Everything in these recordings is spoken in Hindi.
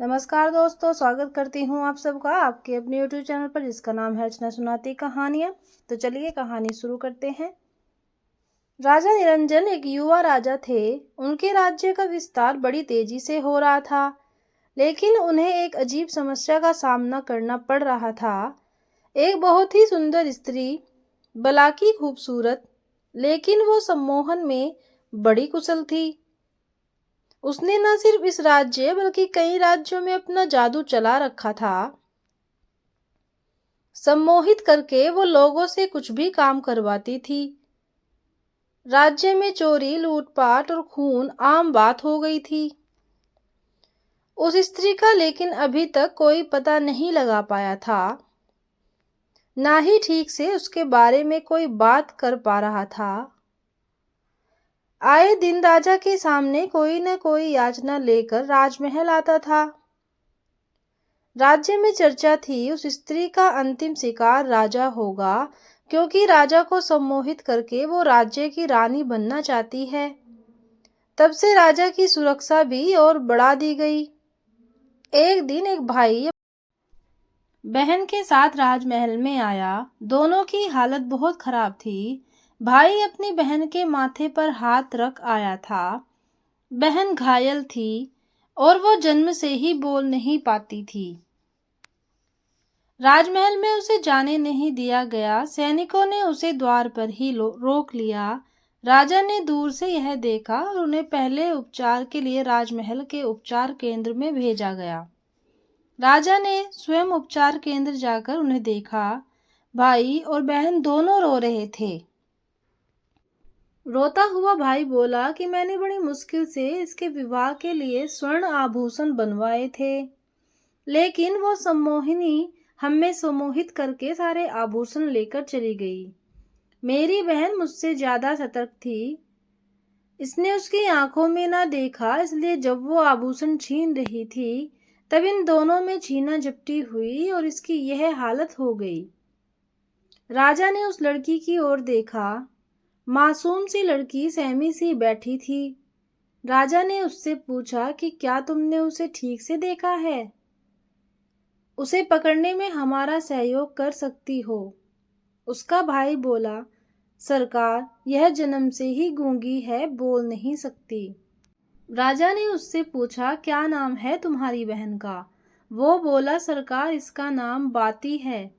नमस्कार दोस्तों, स्वागत करती हूँ आप सबका आपके अपने YouTube चैनल पर जिसका नाम है अर्चना सुनाती कहानियाँ। तो चलिए कहानी शुरू करते हैं। राजा निरंजन एक युवा राजा थे। उनके राज्य का विस्तार बड़ी तेजी से हो रहा था, लेकिन उन्हें एक अजीब समस्या का सामना करना पड़ रहा था। एक बहुत ही सुंदर स्त्री, भलाकी खूबसूरत, लेकिन वो सम्मोहन में बड़ी कुशल थी। उसने न सिर्फ इस राज्य बल्कि कई राज्यों में अपना जादू चला रखा था। सम्मोहित करके वो लोगों से कुछ भी काम करवाती थी। राज्य में चोरी, लूटपाट और खून आम बात हो गई थी। उस स्त्री का लेकिन अभी तक कोई पता नहीं लगा पाया था, ना ही ठीक से उसके बारे में कोई बात कर पा रहा था। आए दिन राजा के सामने कोई न कोई याचना लेकर राजमहल आता था। राज्य में चर्चा थी उस स्त्री का अंतिम शिकार राजा होगा, क्योंकि राजा को सम्मोहित करके वो राज्य की रानी बनना चाहती है। तब से राजा की सुरक्षा भी और बढ़ा दी गई। एक दिन एक भाई बहन के साथ राजमहल में आया। दोनों की हालत बहुत खराब थी। भाई अपनी बहन के माथे पर हाथ रख आया था। बहन घायल थी और वो जन्म से ही बोल नहीं पाती थी। राजमहल में उसे जाने नहीं दिया गया। सैनिकों ने उसे द्वार पर ही रोक लिया। राजा ने दूर से यह देखा और उन्हें पहले उपचार के लिए राजमहल के उपचार केंद्र में भेजा गया। राजा ने स्वयं उपचार केंद्र जाकर उन्हें देखा। भाई और बहन दोनों रो रहे थे। रोता हुआ भाई बोला कि मैंने बड़ी मुश्किल से इसके विवाह के लिए स्वर्ण आभूषण बनवाए थे, लेकिन वो सम्मोहिनी हमें सम्मोहित करके सारे आभूषण लेकर चली गई। मेरी बहन मुझसे ज्यादा सतर्क थी। इसने उसकी आंखों में ना देखा, इसलिए जब वो आभूषण छीन रही थी तब इन दोनों में छीना झपटी हुई और इसकी यह हालत हो गई। राजा ने उस लड़की की ओर देखा। मासूम सी लड़की सहमी सी बैठी थी। राजा ने उससे पूछा कि क्या तुमने उसे ठीक से देखा है? उसे पकड़ने में हमारा सहयोग कर सकती हो। उसका भाई बोला, सरकार, यह जन्म से ही गूंगी है, बोल नहीं सकती। राजा ने उससे पूछा, क्या नाम है तुम्हारी बहन का? वो बोला, सरकार, इसका नाम बाती है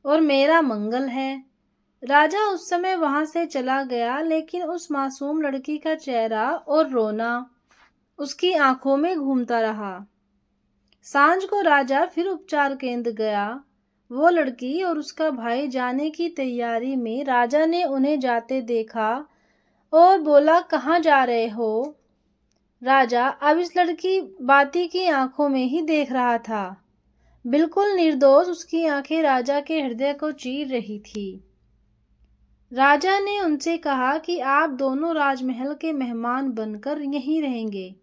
और मेरा मंगल है। राजा उस समय वहां से चला गया, लेकिन उस मासूम लड़की का चेहरा और रोना उसकी आंखों में घूमता रहा। सांझ को राजा फिर उपचार केंद्र गया। वो लड़की और उसका भाई जाने की तैयारी में। राजा ने उन्हें जाते देखा और बोला, कहाँ जा रहे हो? राजा अब इस लड़की बाती की आंखों में ही देख रहा था। बिल्कुल निर्दोष उसकी आंखें राजा के हृदय को चीर रही थी। राजा ने उनसे कहा कि आप दोनों राजमहल के मेहमान बनकर यहीं रहेंगे।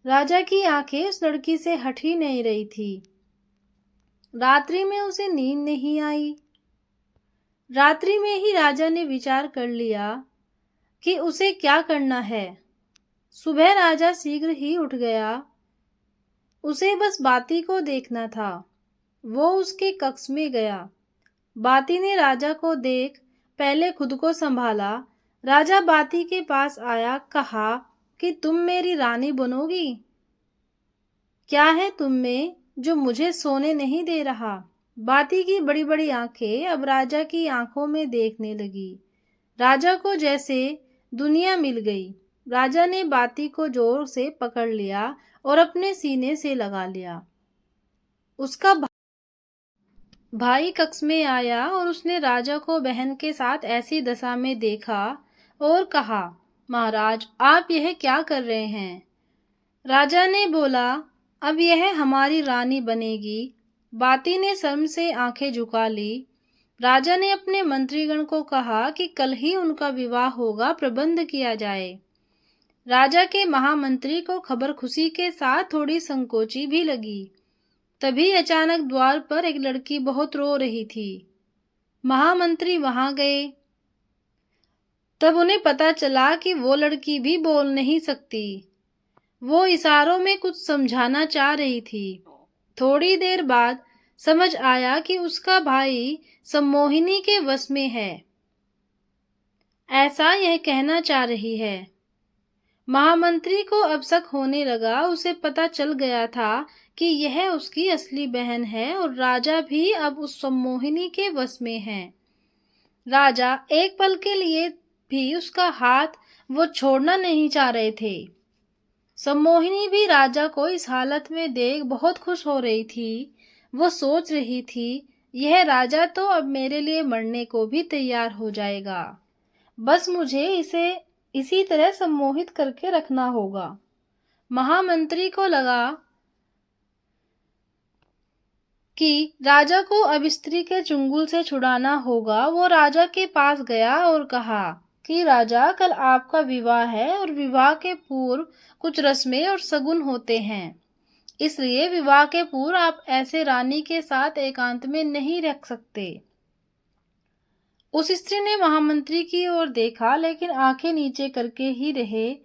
राजा की आंखें उस लड़की से हट ही नहीं रही थी। रात्रि में उसे नींद नहीं आई। रात्रि में ही राजा ने विचार कर लिया कि उसे क्या करना है। सुबह राजा शीघ्र ही उठ गया। उसे बस बाती को देखना था। वो उसके कक्ष में गया। बाती ने राजा को देख पहले खुद को संभाला। राजा बाती के पास आया, कहा कि तुम मेरी रानी बनोगी? क्या है तुम में जो मुझे सोने नहीं दे रहा? बाती की बड़ी बड़ी आंखें अब राजा की आंखों में देखने लगी। राजा को जैसे दुनिया मिल गई। राजा ने बाती को जोर से पकड़ लिया और अपने सीने से लगा लिया। उसका भाई कक्ष में आया और उसने राजा को बहन के साथ ऐसी दशा में देखा और कहा, महाराज, आप यह क्या कर रहे हैं? राजा ने बोला, अब यह हमारी रानी बनेगी। बाती ने शर्म से आंखें झुका ली। राजा ने अपने मंत्रीगण को कहा कि कल ही उनका विवाह होगा, प्रबंध किया जाए। राजा के महामंत्री को खबर खुशी के साथ थोड़ी संकोची भी लगी। तभी अचानक द्वार पर एक लड़की बहुत रो रही थी। महामंत्री वहां गए। तब उन्हें पता चला कि वो लड़की भी बोल नहीं सकती। वो इशारों में कुछ समझाना चाह रही थी। थोड़ी देर बाद समझ आया कि उसका भाई सम्मोहिनी के वश में है, ऐसा यह कहना चाह रही है। महामंत्री को अब शक होने लगा। उसे पता चल गया था कि यह उसकी असली बहन है और राजा भी अब उस सम्मोहिनी के वश में है। राजा एक पल के लिए भी उसका हाथ वो छोड़ना नहीं चाह रहे थे। सम्मोहिनी भी राजा को इस हालत में देख बहुत खुश हो रही थी। वो सोच रही थी, यह राजा तो अब मेरे लिए मरने को भी तैयार हो जाएगा। बस मुझे इसे इसी तरह सम्मोहित करके रखना होगा। महामंत्री को लगा कि राजा को अब स्त्री के चुंगल से छुड़ाना होगा। वो राजा के पास गया और कहा कि राजा, कल आपका विवाह है और विवाह के पूर्व कुछ रस्में और शगुन होते हैं, इसलिए विवाह के पूर्व आप ऐसे रानी के साथ एकांत में नहीं रख सकते। उस स्त्री ने महामंत्री की ओर देखा, लेकिन आंखें नीचे करके ही रहे।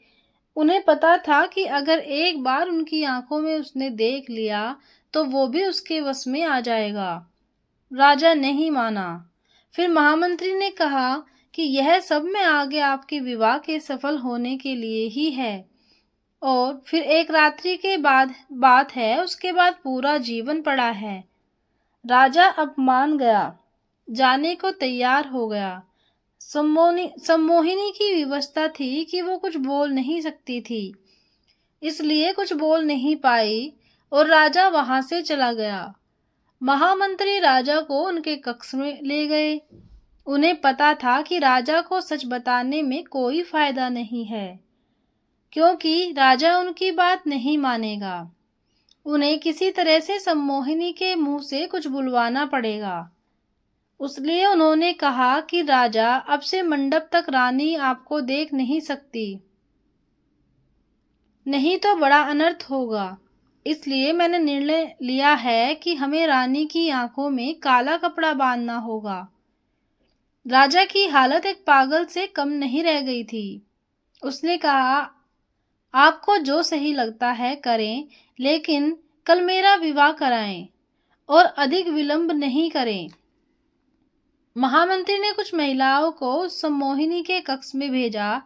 उन्हें पता था कि अगर एक बार उनकी आंखों में उसने देख लिया तो वो भी उसके वश में आ जाएगा। राजा नहीं माना। फिर महामंत्री ने कहा कि यह सब मैं आगे आपके विवाह के सफल होने के लिए ही है, और फिर एक रात्रि के बाद बात है, उसके बाद पूरा जीवन पड़ा है। राजा अब मान गया, जाने को तैयार हो गया। सम्मोहिनी की विवशता थी कि वो कुछ बोल नहीं सकती थी, इसलिए कुछ बोल नहीं पाई और राजा वहां से चला गया। महामंत्री राजा को उनके कक्ष में ले गए। उन्हें पता था कि राजा को सच बताने में कोई फायदा नहीं है, क्योंकि राजा उनकी बात नहीं मानेगा। उन्हें किसी तरह से सम्मोहिनी के मुंह से कुछ बुलवाना पड़ेगा। इसलिए उन्होंने कहा कि राजा, अब से मंडप तक रानी आपको देख नहीं सकती, नहीं तो बड़ा अनर्थ होगा। इसलिए मैंने निर्णय लिया है कि हमें रानी की आंखों में काला कपड़ा बांधना होगा। राजा की हालत एक पागल से कम नहीं रह गई थी। उसने कहा, आपको जो सही लगता है करें, लेकिन कल मेरा विवाह कराएं और अधिक विलंब नहीं करें। महामंत्री ने कुछ महिलाओं को उस सम्मोहिनी के कक्ष में भेजा,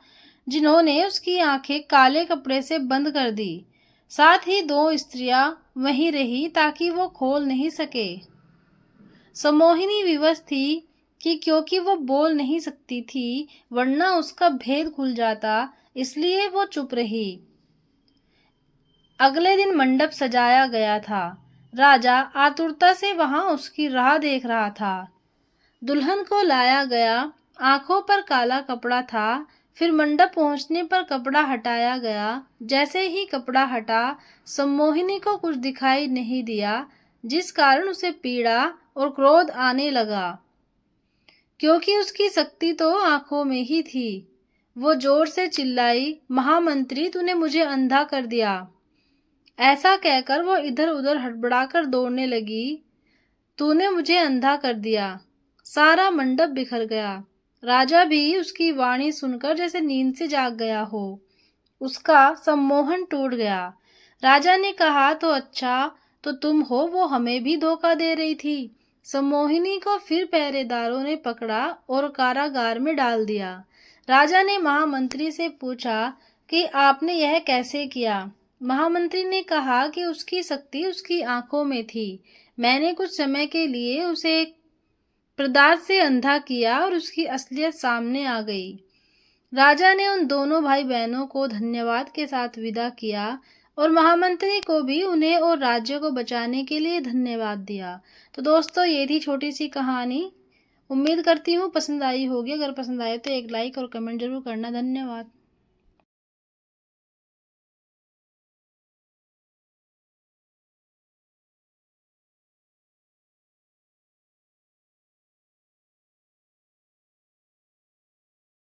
जिन्होंने उसकी आंखें काले कपड़े से बंद कर दी। साथ ही 2 स्त्रियां वहीं रही ताकि वो खोल नहीं सके। सम्मोहिनी विवश थी कि क्योंकि वो बोल नहीं सकती थी, वरना उसका भेद खुल जाता, इसलिए वो चुप रही। अगले दिन मंडप सजाया गया था। राजा आतुरता से वहां उसकी राह देख रहा था। दुल्हन को लाया गया। आंखों पर काला कपड़ा था। फिर मंडप पहुंचने पर कपड़ा हटाया गया। जैसे ही कपड़ा हटा, सम्मोहिनी को कुछ दिखाई नहीं दिया, जिस कारण उसे पीड़ा और क्रोध आने लगा, क्योंकि उसकी शक्ति तो आंखों में ही थी। वो जोर से चिल्लाई, महामंत्री, तूने मुझे अंधा कर दिया। ऐसा कहकर वो इधर उधर हड़बड़ाकर दौड़ने लगी। तूने मुझे अंधा कर दिया। सारा मंडप बिखर गया। राजा भी उसकी वाणी सुनकर जैसे नींद से जाग गया हो। उसका सम्मोहन टूट गया। राजा ने कहा, तो अच्छा तो तुम हो, वो हमें भी धोखा दे रही थी। सम्मोहिनी को फिर पहरेदारों ने पकड़ा और कारागार में डाल दिया। राजा ने महामंत्री से पूछा कि आपने यह कैसे किया। महामंत्री ने कहा कि उसकी शक्ति उसकी आंखों में थी। मैंने कुछ समय के लिए उसे एक पदार्थ से अंधा किया और उसकी असलियत सामने आ गई। राजा ने उन दोनों भाई बहनों को धन्यवाद के साथ विदा किया और महामंत्री को भी उन्हें और राज्य को बचाने के लिए धन्यवाद दिया। तो दोस्तों, ये थी छोटी सी कहानी। उम्मीद करती हूँ पसंद आई होगी। अगर पसंद आए तो एक लाइक और कमेंट जरूर करना। धन्यवाद।